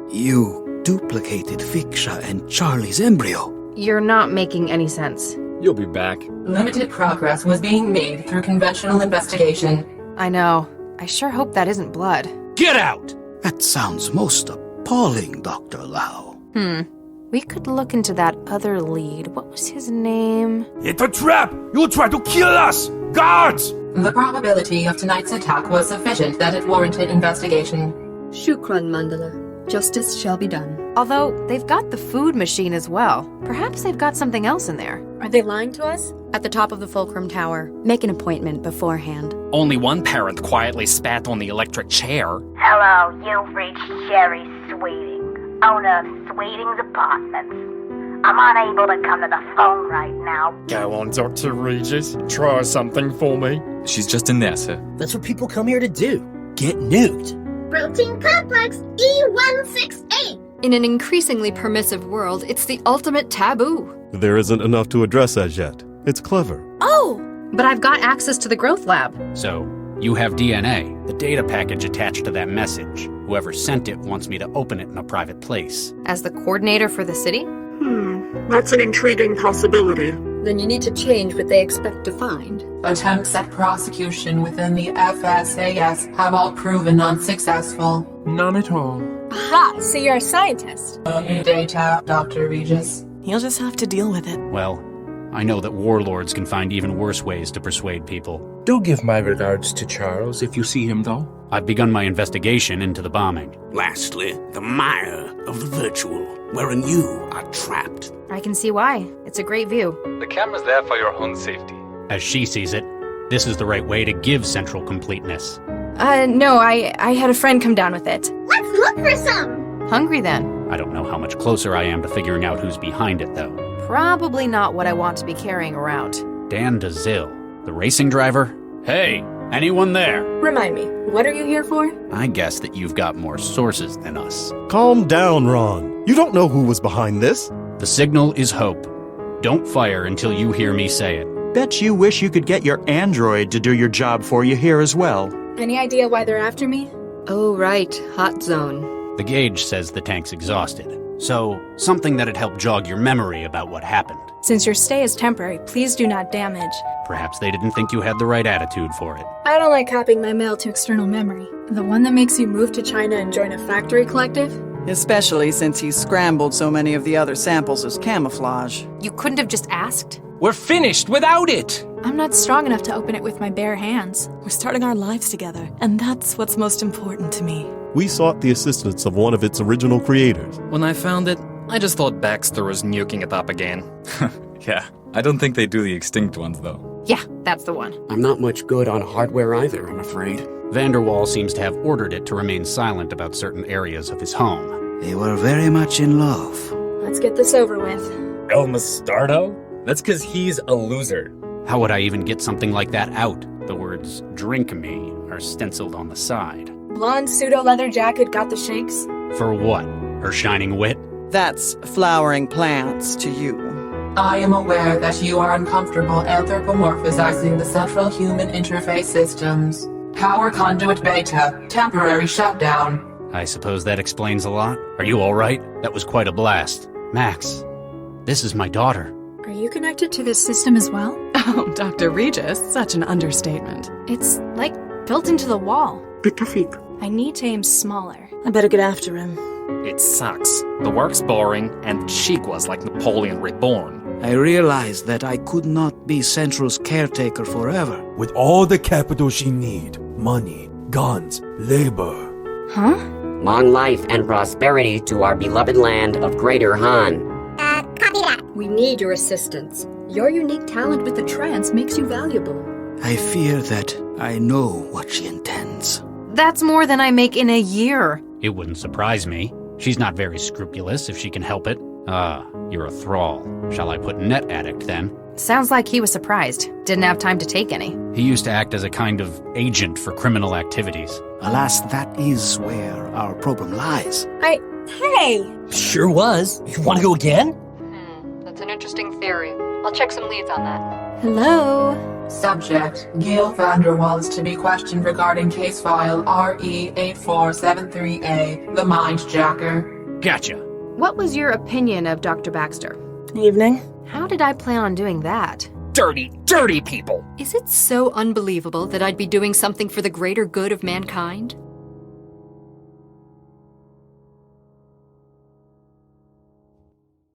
You duplicated Fiksha and Charlie's embryo. You're not making any sense. You'll be back. Limited progress was being made through conventional investigation. I know. I sure hope that isn't blood. Get out! That sounds most appalling, Dr. Lau. We could look into that other lead. What was his name? It's a trap! You'll try to kill us! Guards! The probability of tonight's attack was sufficient that it warranted investigation. Shukran, Mandala. Justice shall be done. Although, they've got the food machine as well. Perhaps they've got something else in there. Are they lying to us? At the top of the Fulcrum Tower. Make an appointment beforehand. Only one parent quietly spat on the electric chair. Hello, you've reached Sherry Sweeting, owner of Sweeting's Apartments. I'm unable to come to the phone right now. Go on, Dr. Regis. Try something for me. She's just in there, sir. That's what people come here to do. Get nuked. Protein complex E168. In an increasingly permissive world, it's the ultimate taboo. There isn't enough to address as yet. It's clever. Oh! But I've got access to the growth lab. So, you have DNA, the data package attached to that message. Whoever sent it wants me to open it in a private place. As the coordinator for the city? That's an intriguing possibility. Then you need to change what they expect to find. Attempts at prosecution within the FSAS have all proven unsuccessful. None at all. Aha! So you're a scientist. Data, Dr. Regis. You'll just have to deal with it. Well, I know that warlords can find even worse ways to persuade people. Do give my regards to Charles if you see him, though. I've begun my investigation into the bombing. Lastly, the mire of the virtual, wherein you are trapped. I can see why. It's a great view. The camera's there for your own safety. As she sees it, this is the right way to give central completeness. No, I had a friend come down with it. Let's look for some. Hungry then? I don't know how much closer I am to figuring out who's behind it, though. Probably not what I want to be carrying around. Dan DeZill, the racing driver? Hey, anyone there? Remind me, what are you here for? I guess that you've got more sources than us. Calm down, Ron. You don't know who was behind this. The signal is hope. Don't fire until you hear me say it. Bet you wish you could get your android to do your job for you here as well. Any idea why they're after me? Oh, right. Hot zone. The gauge says the tank's exhausted. So, something that'd help jog your memory about what happened. Since your stay is temporary, please do not damage. Perhaps they didn't think you had the right attitude for it. I don't like copying my mail to external memory. The one that makes you move to China and join a factory collective? Especially since he's scrambled so many of the other samples as camouflage. You couldn't have just asked? We're finished without it! I'm not strong enough to open it with my bare hands. We're starting our lives together, and that's what's most important to me. We sought the assistance of one of its original creators. When I found it, I just thought Baxter was nuking it up again. Yeah, I don't think they do the extinct ones, though. Yeah, that's the one. I'm not much good on hardware either, I'm afraid. Vanderwall seems to have ordered it to remain silent about certain areas of his home. They were very much in love. Let's get this over with. El Mustardo? That's because he's a loser. How would I even get something like that out? The words, "drink me," are stenciled on the side. Blonde pseudo-leather jacket got the shakes? For what? Her shining wit? That's flowering plants to you. I am aware that you are uncomfortable anthropomorphizing the central human interface systems. Power conduit beta, temporary shutdown. I suppose that explains a lot. Are you all right? That was quite a blast. Max, this is my daughter. Are you connected to this system as well? Oh, Dr. Regis, such an understatement. It's like built into the wall. Bitafik. I need to aim smaller. I better get after him. It sucks. The work's boring, and Chiqua's like Napoleon reborn. I realized that I could not be Central's caretaker forever. With all the capital she need, money, guns, labor. Huh? Long life and prosperity to our beloved land of Greater Han. Copy that. We need your assistance. Your unique talent with the trance makes you valuable. I fear that I know what she intends. That's more than I make in a year. It wouldn't surprise me. She's not very scrupulous if she can help it. You're a thrall. Shall I put net addict then? Sounds like he was surprised. Didn't have time to take any. He used to act as a kind of agent for criminal activities. Alas, that is where our problem lies. Hey! Sure was. You want to go again? That's an interesting theory. I'll check some leads on that. Hello? Subject, Gil Vanderwall is to be questioned regarding case file RE8473A, the Mind Jacker. Gotcha. What was your opinion of Dr. Baxter? Evening. How did I plan on doing that? Dirty, dirty people! Is it so unbelievable that I'd be doing something for the greater good of mankind?